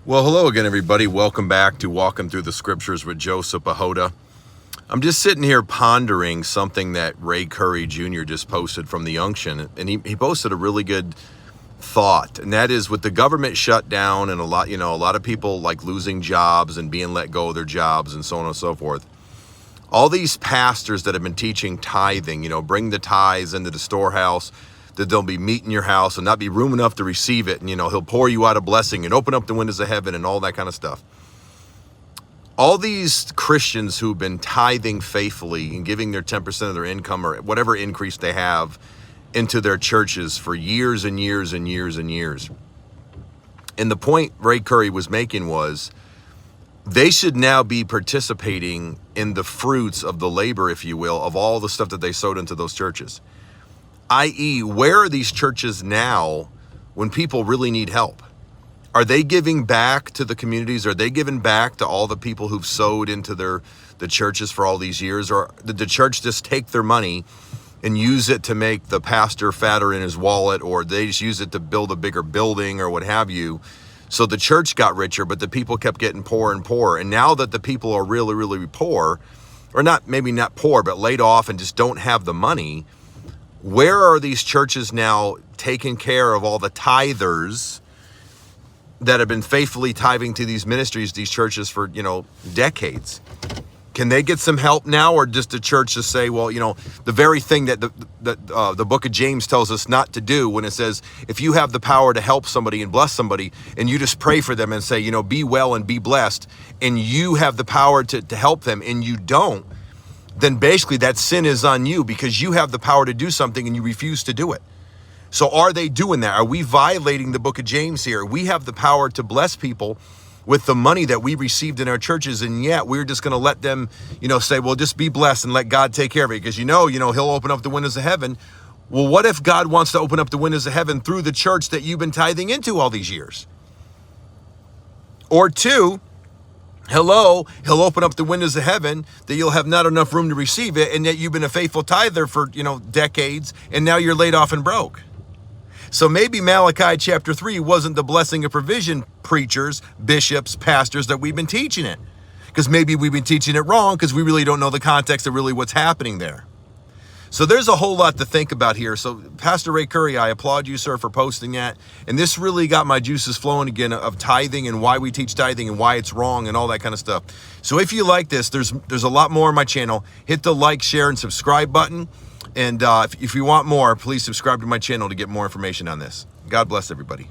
Well, hello again, everybody. Welcome back to Walking Through the Scriptures with Joseph Ahoda. I'm just sitting here pondering something that Ray Curry Jr. just posted from the Unction, and he posted a really good thought, and that is with the government shut down and a lot of people like losing jobs and being let go of their jobs and so on and so forth. All these pastors that have been teaching tithing, bring the tithes into the storehouse, that there'll be meat in your house and not be room enough to receive it. And, he'll pour you out a blessing and open up the windows of heaven and all that kind of stuff. All these Christians who've been tithing faithfully and giving their 10% of their income or whatever increase they have into their churches for years and years and years and years. And the point Ray Curry was making was they should now be participating in the fruits of the labor, if you will, of all the stuff that they sowed into those churches. I.e., where are these churches now when people really need help? Are they giving back to the communities? Are they giving back to all the people who've sowed into the churches for all these years? Or did the church just take their money and use it to make the pastor fatter in his wallet, or they just use it to build a bigger building or what have you? So the church got richer, but the people kept getting poorer and poorer. And now that the people are really, really poor, or maybe not poor, but laid off and just don't have the money, where are these churches now taking care of all the tithers that have been faithfully tithing to these ministries, these churches for, decades? Can they get some help now, or just the church just say, well, the very thing that the book of James tells us not to do, when it says, if you have the power to help somebody and bless somebody, and you just pray for them and say, be well and be blessed, and you have the power to help them and you don't, then basically that sin is on you because you have the power to do something and you refuse to do it. So are they doing that? Are we violating the book of James here? We have the power to bless people with the money that we received in our churches, and yet we're just going to let them, say, well, just be blessed and let God take care of it because he'll open up the windows of heaven. Well, what if God wants to open up the windows of heaven through the church that you've been tithing into all these years? Or two, he'll open up the windows of heaven that you'll have not enough room to receive it, and yet you've been a faithful tither for, decades, and now you're laid off and broke. So maybe Malachi chapter 3 wasn't the blessing of provision preachers, bishops, pastors that we've been teaching it. Because maybe we've been teaching it wrong because we really don't know the context of really what's happening there. So there's a whole lot to think about here. So Pastor Ray Curry, I applaud you, sir, for posting that. And this really got my juices flowing again of tithing and why we teach tithing and why it's wrong and all that kind of stuff. So if you like this, there's a lot more on my channel. Hit the like, share, and subscribe button. And if you want more, please subscribe to my channel to get more information on this. God bless everybody.